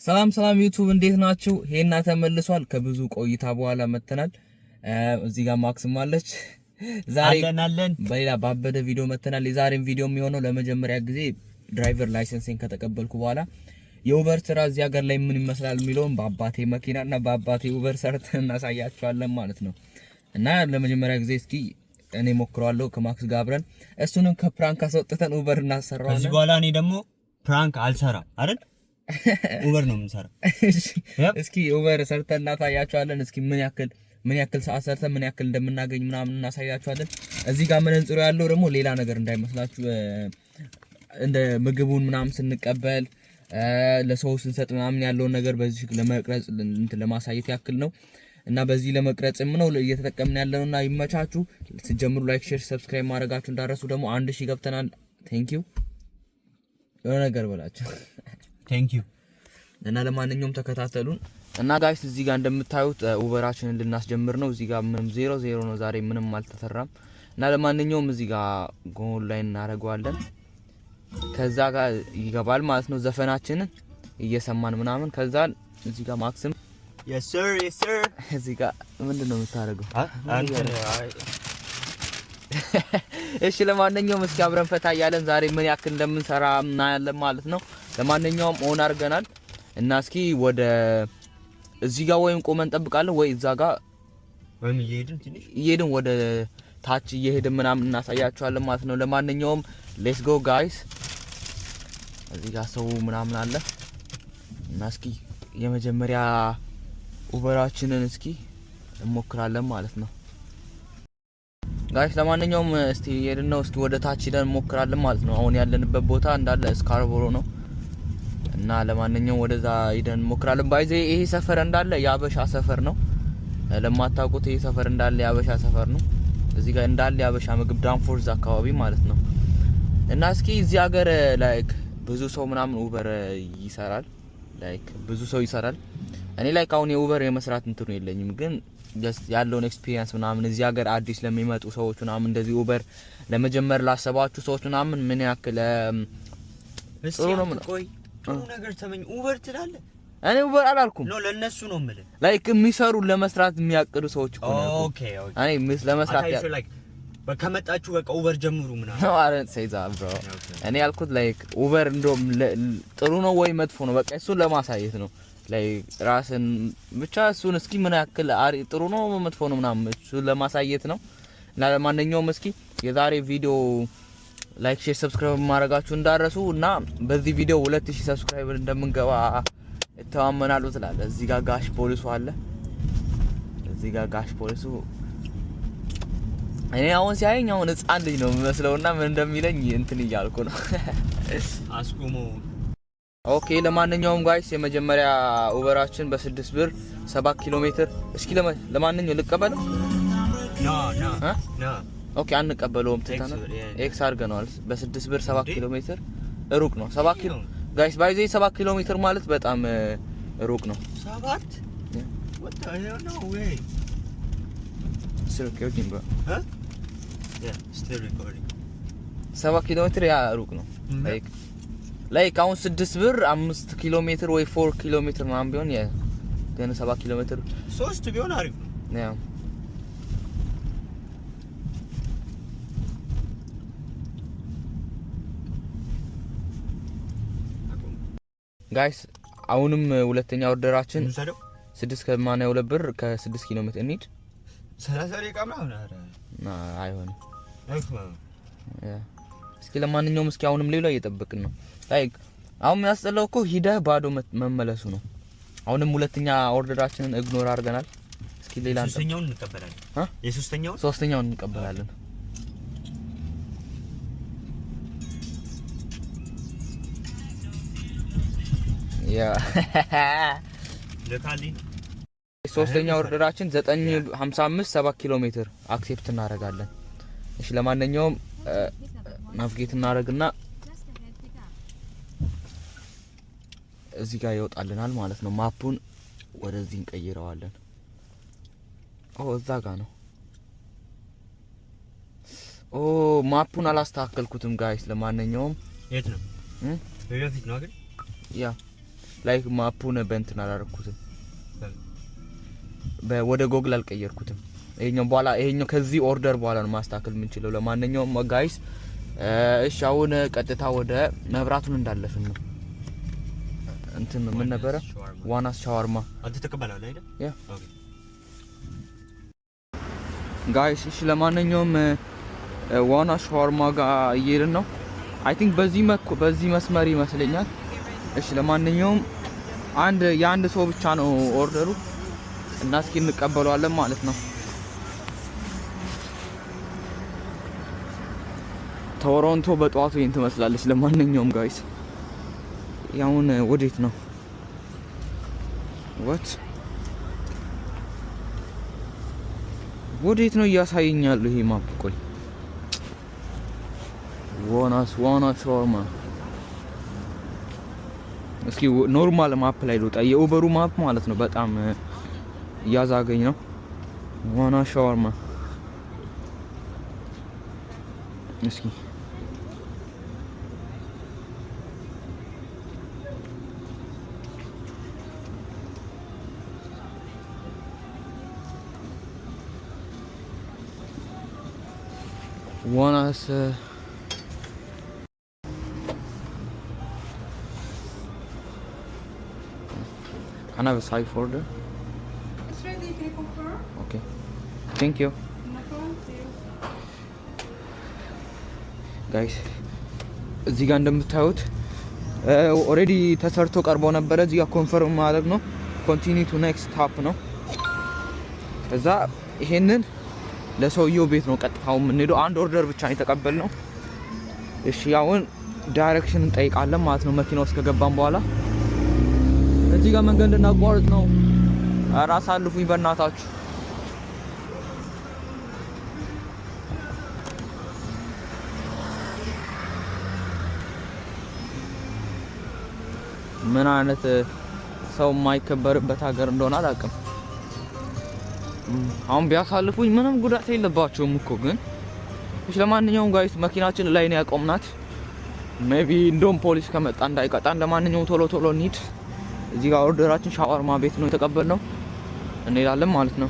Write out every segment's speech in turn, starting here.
ሰላም ዩቲዩብ እንዴት ናችሁ? ሄና ተመልሷል። ከብዙ ቆይታ በኋላ መተናል። እዚህ ጋር ማክስም አለች። ዛሬ በሌላ ባበደ ቪዲዮ መተናል። የዛሬን ቪዲዮ የሚሆነው ለመጀመሪያ ጊዜ ድራይቨር ላይሰንስን ከተቀበልኩ በኋላ የኡበር ስራ እዚህ ሀገር ላይ ምን ይመስላል የሚለውን በአባቴ መኪናና በአባቴ ኡበር ሰርተን እናሳያችኋለን ማለት ነው። እና ለመጀመሪያ ጊዜ እስኪ እኔ ሞክረዋለሁ ከማክስ ጋር አብረን እሱንም ከፕራንክ አስወጥተን ኡበር እናሰራዋለን። ከዚህ በኋላ እኔ ደግሞ ፕራንክ አልሰራም አይደል? ኡበር ነው የምንሰራው። እስኪ ኡበር ሰርተን እናሳያችኋለን። እስኪ ምን ያክል ሰዓት ሰርተን ምን ያክል እንደምናገኝ ምናምን እናሳያችኋለን። እዚህ ጋር መንጽሩ ያለው ደግሞ ሌላ ነገር እንዳይመስላችሁ እንደ ምግቡን ምናምን ስንቀበል ለሰው ስንሰጥ ምናምን ያለውን ነገር በዚህ ለመቅረጽ ለማሳየት ያክል ነው። እና በዚህ ለመቅረጽም ነው እየተጠቀምን ያለውና ይመቻችሁ። ስትጀምሩ ላይክ፣ ሼር፣ ሰብስክራይብ ማድረጋችሁ እንዳረሱ። ደግሞ 1000 ገብተናል። ቴንክ ዩ የሆነ ነገር በላችሁ። ቴንክ ዩ እና ለማንኛውም ተከታተሉን። እና ጋይስ እዚህ ጋር እንደምታዩት ኡበራችንን ልናስጀምር ነው። እዚህ ጋር ምንም 00 ነው ዛሬ ምንም አልተሰራም። እና ለማንኛውም እዚህ ጋር ጎን ላይ እናደርገዋለን። ከዛ ጋር ይገባል ማለት ነው። ዘፈናችንን እየሰማን ምናምን ከዛ እዚህ ጋር ማክስም yes sir እዚህ ጋር ምንድነው የምታደርገው? እሺ ለማንኛውም እስኪ አብረን ፈታ ያለን ዛሬ ምን ያክል እንደምንሰራ እናያለን ማለት ነው። ለማንኛውም ኦን አድርገናል እና እስኪ ወደ እዚህ ጋር ወይም ቆመን እንጠብቃለን ወይ እዛ ጋር ወይም እየሄድን ወደ ታች እየሄድን ምናምን እናሳያችኋለን ማለት ነው። ለማንኛውም ሌትስ ጎ ጋይስ። እዚህ ጋር ሰው ምናምን አለ እና እስኪ የመጀመሪያ ኡበራችንን እስኪ እንሞክራለን ማለት ነው ጋይስ። ለማንኛውም እስቲ ሄድን እስቲ ወደ ታች ሄደን እንሞክራለን ማለት ነው። አሁን ያለንበት ቦታ እንዳለ ስካርቦሮ ነው እና ለማንኛውም ወደዛ ሄደን እንሞክራለን። ባይዘ ይሄ ሰፈር እንዳለ ያበሻ ሰፈር ነው። ለማታውቁት ይሄ ሰፈር እንዳለ ያበሻ ሰፈር ነው። እዚህ ጋር እንዳለ ያበሻ ምግብ ዳንፎርዝ አካባቢ ማለት ነው። እና እስኪ እዚህ ሀገር ላይክ ብዙ ሰው ምናምን ኡበር ይሰራል። ላይክ ብዙ ሰው ይሰራል። እኔ ላይክ አሁን የኡበር የመስራት እንትኑ የለኝም፣ ግን ጀስት ያለውን ኤክስፒሪየንስ ምናምን እዚህ ሀገር አዲስ ለሚመጡ ሰዎች ምናምን እንደዚህ ኡበር ለመጀመር ላሰባችሁ ሰዎች ምናምን ምን ያክል ጥሩ ነው። ቆይ ጥሩ ነገር ተመኝ ኡበር ትላለህ? እኔ ኡበር አላልኩም። ኖ ለነሱ ነው የምልህ። ላይክ የሚሰሩ ለመስራት የሚያቅዱ ሰዎች እኮ ነው። ኦኬ እኔ ለመስራት ከመጣችሁ በቃ ኡበር ጀምሩ ምናምን ነው አረን ሰይዛ ብሮ። እኔ ያልኩት ላይክ ኡበር እንደውም ጥሩ ነው ወይ መጥፎ ነው በቃ እሱን ለማሳየት ነው። ላይክ ራስን ብቻ እሱን እስኪ ምን ያክል ጥሩ ነው መጥፎ ነው ምናምን እሱን ለማሳየት ነው። እና ለማንኛውም እስኪ የዛሬ ቪዲዮ ላይክ፣ ሼር፣ ሰብስክራይብ ማድረጋችሁ እንዳረሱ እና በዚህ ቪዲዮ 2000 ሰብስክራይበር እንደምንገባ እተማመናለሁ ትላለ። እዚህ ጋር ጋሽ ፖሊሱ አለ። እዚህ ጋር ጋሽ ፖሊሱ እኔ አሁን ሲያየኝ አሁን ህፃን ልጅ ነው የሚመስለውና ምን እንደሚለኝ እንትን እያልኩ ነው አስቆሞ። ኦኬ ለማንኛውም ጋይስ የመጀመሪያ ኡበራችን በ6 ብር 7 ኪሎ ሜትር። እስኪ ለማንኛውም ልቀበለው? ና ኦኬ አንቀበለውም ትተና ኤክስ አድርገናል። በ6 ብር 7 ኪሎ ሜትር ሩቅ ነው። 7 ኪሎ ጋይስ ባይዘ 7 ኪሎ ሜትር ማለት በጣም ሩቅ ነው። 7 what the hell no way still recording bro yeah still recording 7 ኪሎ ሜትር ያ ሩቅ ነው። ላይክ አሁን 6 ብር 5 ኪሎ ሜትር ወይ 4 ኪሎ ሜትር ምናምን ቢሆን ያ ገና 7 ኪሎ ሜትር 3 ቢሆን አሪፍ ነው። ያ ጋይስ አሁንም ሁለተኛ ኦርደራችን 6.82 ብር ከ6 ኪሎ ሜትር እንሂድ። 30 ደቂቃ ምናምን አይሆንም። እስኪ ለማንኛውም እስኪ አሁንም ሌላ እየጠበቅን ነው። ላይክ አሁን የሚያስጠላው እኮ ሂደህ ባዶ መመለሱ ነው። አሁንም ሁለተኛ ኦርደራችንን ኢግኖር አድርገናል። እስኪ ሌላ ሶስተኛውን እንቀበላለን። ሶስተኛውን እንቀበላለን። ያ ለካሊ ሶስተኛ ኦርደራችን 9:55 7 ኪሎ ሜትር አክሴፕት እናደርጋለን። እሺ ለማንኛውም ናቪጌት እናደርግና እዚህ ጋር ይወጣልናል ማለት ነው። ማፑን ወደዚህ እንቀይረዋለን። እዛ ጋር ነው። ማፑን አላስተካከልኩትም ጋይስ። ለማንኛውም የት ነው? በፊት ነው አይደል? ያ ላይክ ማፑን በእንትን አላረኩትም ወደ ጎግል አልቀየርኩትም ይሄኛው ከዚህ ኦርደር በኋላ ነው ማስተካከል የምንችለው ለማንኛውም ጋይስ እሺ አሁን ቀጥታ ወደ መብራቱን እንዳለፍን ነው እንትን ምን ነበረ ዋናስ ሻዋርማ አንተ ተቀበላለ አይደል ያ ኦኬ ጋይስ እሺ ለማንኛውም ዋና ሻዋርማ ጋር እየሄድን ነው አይ ቲንክ በዚህ መስመር ይመስለኛል እሺ ለማንኛውም የአንድ ሰው ብቻ ነው ኦርደሩ እና እስኪ እንቀበለዋለን ማለት ነው ቶሮንቶ በጧቱ ይሄን ትመስላለች ለማንኛውም ጋይስ ያውን ወዴት ነው ወዴት ነው እያሳየኛል ይሄ ማፕ ቆይ ዋና ሻዋርማ እስኪ ኖርማል ማፕ ላይ ልውጣ የኡበሩ ማፕ ማለት ነው በጣም እያዛገኝ ነው ዋና ሻዋርማ እስኪ ዋናስ Can I have a side order? It's ready, can you confirm? Okay. Thank you. No problem, see you. Guys, እዚህ ጋር እንደምታዩት ኦሬዲ ተሰርቶ ቀርቦ ነበር እዚህ ጋር ኮንፈርም ማድረግ ነው ኮንቲኒው ቱ ኔክስት ስቶፕ ነው ከዛ ይሄንን ለሰውየው ቤት ነው ቀጥታው የምንሄደው አንድ ኦርደር ብቻ ነው የተቀበልነው እሺ አሁን ዳይሬክሽን እንጠይቃለን ማለት ነው መኪናው ውስጥ ከገባን በኋላ እዚህ ጋር መንገድ እንድናቋርጥ ነው ራስ አልፉኝ በእናታችሁ ምን አይነት ሰው የማይከበርበት ሀገር እንደሆነ አላውቅም አሁን ቢያሳልፉኝ ምንም ጉዳት የለባቸውም እኮ ግን እሺ ለማንኛውም ጋይስ መኪናችን ላይ ነው ያቆምናት ሜቢ እንደውም ፖሊስ ከመጣ እንዳይቀጣን ለማንኛውም ቶሎ እንሂድ እዚህ ጋር ኦርደራችን ሻዋርማ ቤት ነው የተቀበልነው እንሄዳለን ማለት ነው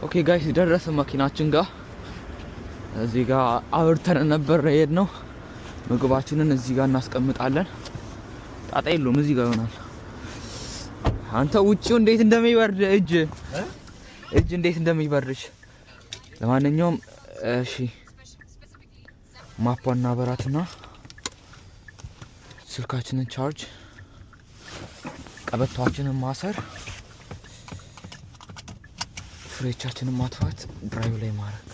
ኦኬ ጋይስ ደረሰ መኪናችን ጋር እዚህ ጋር አውርተን ነበር የሄድነው ምግባችንን እዚህ ጋር እናስቀምጣለን ጣጣ የለውም እዚህ ጋር ይሆናል አንተ ውጪው እንዴት እንደሚበርድ እጅ እንዴት እንደሚበርድሽ ለማንኛውም እሺ ማፓና በራትና ስልካችንን ቻርጅ ቀበቷችንን ማሰር ፍሬቻችንን ማጥፋት ድራይቭ ላይ ማድረግ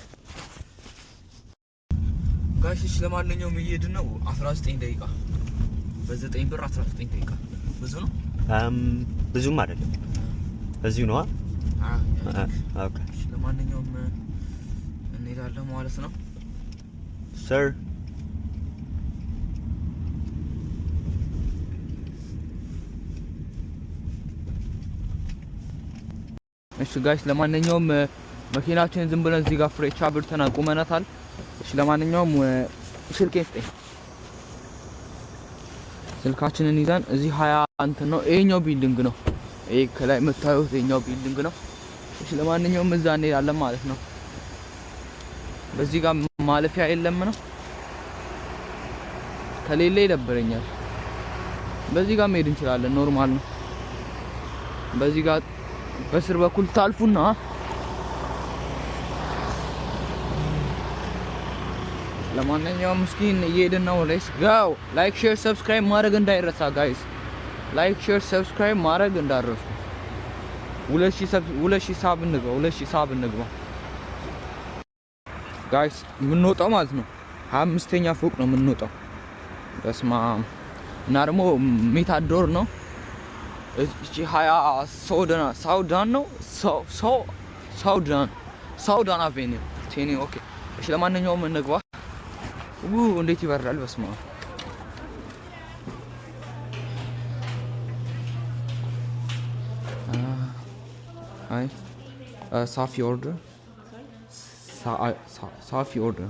ጋይስ ለማንኛውም እየሄድን ነው 19 ደቂቃ በ9 ብር 19 ደቂቃ ብዙ ነው ብዙም አይደለም እዚሁ ነው ኦኬ ለማንኛውም እንሄዳለን ማለት ነው sir እሺ ጋይስ ለማንኛውም መኪናችንን ዝም ብለን እዚህ ጋር ፍሬቻ ብርተን አቁመናታል እሺ ለማንኛውም ስልካችንን ይዘን እዚህ 20 እንትን ነው ይሄኛው ቢልዲንግ ነው ይሄ ከላይ የምታዩት ይሄኛው ቢልዲንግ ነው እሺ ለማንኛውም እዛ እንሄዳለን ማለት ነው በዚህ ጋር ማለፊያ የለም ነው ከሌለ ይደብረኛል በዚህ ጋር መሄድ እንችላለን ኖርማል ነው በዚህ ጋር በስር በኩል ታልፉና ለማንኛውም ምስኪን እየሄድን ነው ሌትስ ጎ ላይክ ሼር ሰብስክራይብ ማድረግ እንዳይረሳ ጋይስ ላይክ ሼር ሰብስክራይብ ማድረግ እንዳትረሱ 2000 ሳብ እንግባ ጋይስ የምንወጣው ማለት ነው 25ኛ ፎቅ ነው የምንወጣው በስማ እና ደግሞ ሜታዶር ነው እቺ 20 ሳውዳን ነው ሳውዳን አቬኒው ቴኒ ኦኬ እሺ ለማንኛውም እንግባ እንዴት ይበራል በስማ አይ ሳፊ ኦርደር ሳፊ ኦርደር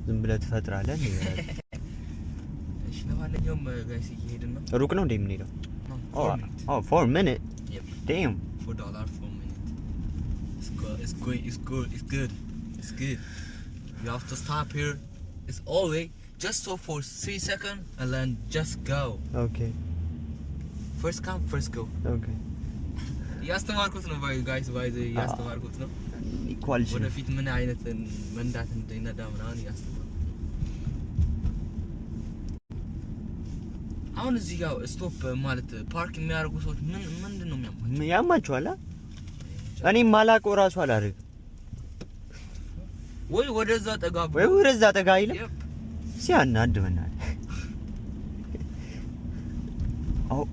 ዝም ብለህ ትፈጥራለህ እንዴ? እሺ ለማንኛውም ጋይስ እየሄድን ነው። ሩቅ ነው እንዴ የምንሄደው? Oh, 4 minutes. Yep. Damn. $4 for a minute. It's good. You have to stop here. It's always just so for 3 seconds and then just go. Okay. First come, first go. Okay. ያስተማርኩት ነው ጋይስ ባይዘ ያስተማርኩት ነው። ኢኳሊቲ ወደፊት ምን አይነት መንዳት እንደነዳ ምናምን ያስተማርኩት። አሁን እዚህ ጋር ስቶፕ ማለት ፓርክ የሚያደርጉ ሰዎች ምንድነው የሚያማቸው? ያማቸዋል። እኔ ማላውቀው ራሱ አላደርግም። ወይ ወደዛ ጠጋ አይልም። ሲያናድ ምናምን አው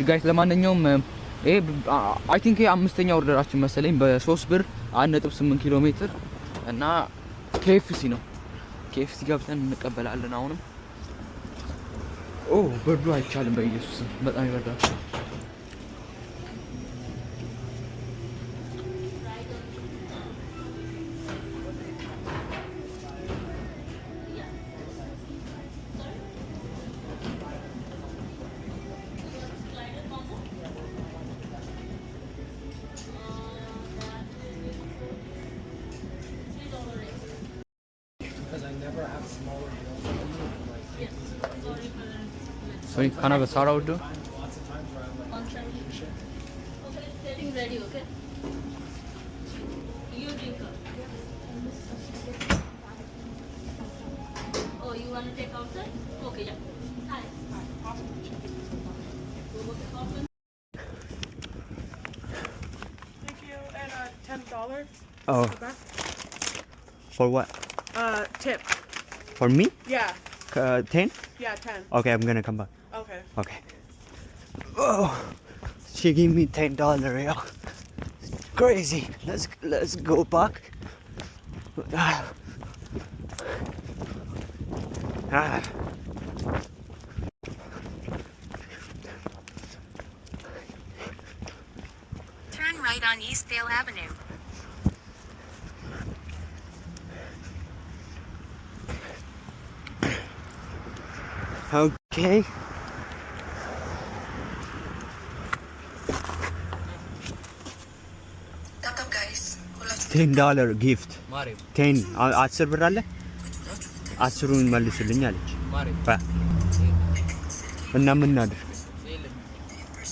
ጋይስ ለማንኛውም አይ ቲንክ አምስተኛ ኦርደራችን መሰለኝ በ3 ብር 1.8 ኪሎ ሜትር እና KFC ነው። KFC ገብተን እንቀበላለን። አሁንም በርዱ አይቻልም። በኢየሱስ በጣም ይበርዳል። Sorry, can I have a soda would do? Okay, getting ready, okay? You drink up. Oh, you want to take outside? Okay, yeah. Hi. Thank you. And $10. Oh. Okay. For what? Tip. For me? Yeah. 10? Yeah, 10. Okay, I'm gonna come back. Okay. Okay. Oh, she gave me $10, yeah. It's crazy. Let's go back. Turn right on Eastdale Avenue. Okay. $10 gift. ማሬ 10 10 ብር አለ 10ሩን መልስልኝ አለች። ማሬ እና ምን እናድርግ?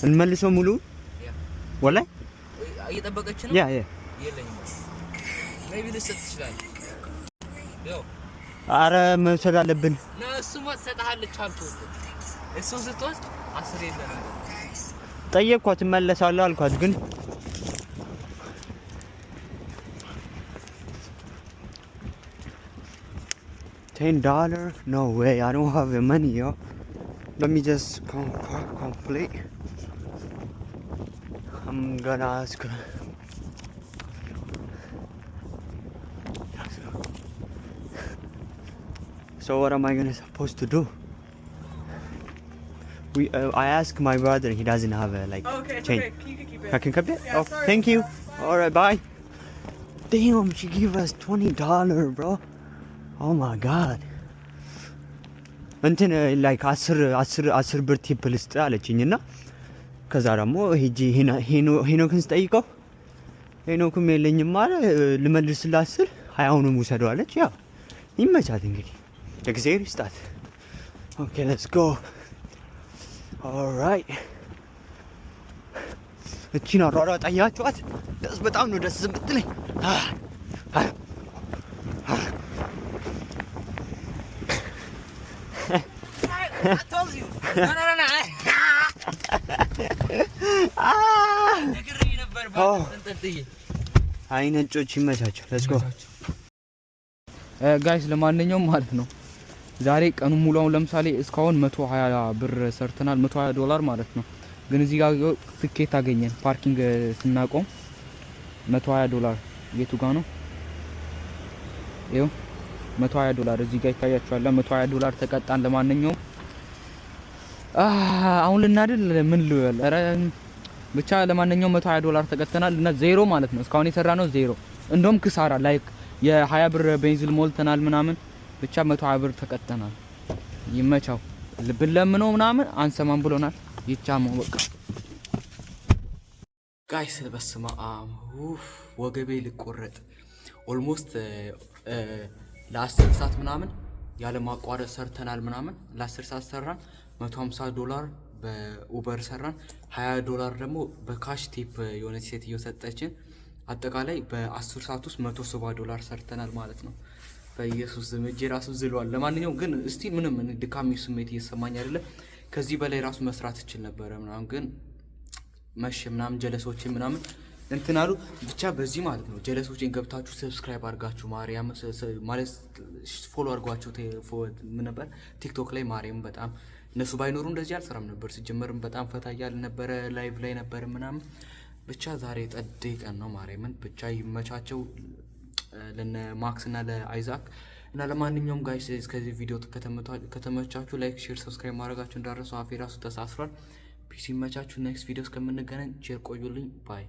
እንመልሰው ሙሉ ወላይ እየጠበቀች ነው። ያ የለኝም ሜቢ ልሰጥ ይችላል። ያው አረ መውሰድ አለብን። ለእሱ ትሰጥሃለች አልኩህ። እሱን ስትወስድ 10 የለንም። ጠየቅኳት እመለሳለሁ አልኳት ግን $10? No way, I don't have the money, yo. Let me just complete. I'm gonna ask her. So what am I supposed to do? I asked my brother, he doesn't have a Okay, it's chain. okay. You can keep it. I can keep it? Yeah, Oh, sorry. thank you. Sorry. Alright, bye. Damn, she gave us $20, bro. Oh my god. እንትን ላይክ 10 ብር ቲፕ ልስጥ አለችኝና ከዛ ደግሞ ሄጂ ሄኖክን ስጠይቀው ሄኖክም የለኝም ማለት ልመልስላት ስል 20ውንም ውሰደው አለች። ያው ይመቻት እንግዲህ እግዚአብሔር ይስጣት። ኦኬ ሌትስ ጎ ኦልራይት። እቺን አሯሯጥ አያችኋት? በጣም ነው ደስ የምትለኝ። I told you. No. ነግሬህ ነበር ባንተንተይ። አይ ነጮች ይመቻቸው። ሌትስ ጎ ጋይስ ለማንኛውም ማለት ነው ዛሬ ቀኑ ሙሉ አሁን ለምሳሌ እስካሁን 120 ብር ሰርተናል። $120 ማለት ነው። ግን እዚህ ጋር ትኬት አገኘን ፓርኪንግ ስናቆም $120 የቱ ጋር ነው? ይኸው $120 እዚህ ጋር ይታያችኋል። $120 ተቀጣን። ለማንኛውም አሁን ልናድል ምን ልበል? ኧረ ብቻ ለማንኛውም $120 ተቀጥተናል እና ዜሮ ማለት ነው። እስካሁን የሰራ ነው ዜሮ። እንደውም ክሳራ ላይክ የ20 ብር ቤንዚል ሞልተናል ምናምን ብቻ 120 ብር ተቀጥተናል። ይመቻው። ብንለምነው ምናምን አንሰማም ብሎናል። ይቻመው በቃ ጋይስ። በስመ አብ ወገቤ ልቆረጥ። ኦልሞስት ለ10 ሰዓት ምናምን ያለ ማቋረጥ ሰርተናል ምናምን ለ10 ሰዓት ሰራን። $150 በኡበር ሰራን። $20 ደግሞ በካሽ ቲፕ የሆነ ሴት እየሰጠችን አጠቃላይ በ10 ሰዓት ውስጥ $170 ሰርተናል ማለት ነው። በኢየሱስ ስም እጄ ራሱ ዝሏል። ለማንኛውም ግን እስቲ ምንም ድካም ስሜት እየተሰማኝ አይደለም። ከዚህ በላይ ራሱ መስራት እችል ነበረ ምናምን ግን መሽ ምናምን ጀለሶቼ ምናምን እንትን አሉ። ብቻ በዚህ ማለት ነው ጀለሶቼን ገብታችሁ ሰብስክራይብ አድርጋችሁ ማርያም ማለት ፎሎ አድርጓችሁ ምን ነበር ቲክቶክ ላይ ማርያም በጣም እነሱ ባይኖሩ እንደዚህ አልሰራም ነበር። ሲጀመርም በጣም ፈታ እያልን ነበረ፣ ላይቭ ላይ ነበር ምናምን። ብቻ ዛሬ ጠዴ ቀን ነው ማርያምን። ብቻ ይመቻቸው ለነ ማክስ እና ለአይዛክ እና ለማንኛውም ጋይስ እስከዚህ ቪዲዮ ከተመቻችሁ ላይክ፣ ሼር፣ ሰብስክራይብ ማድረጋችሁ እንዳረሱ። አፌ ራሱ ተሳስሯል። ፒስ ይመቻችሁ። ኔክስት ቪዲዮ እስከምንገናኝ ቼር ቆዩልኝ። ባይ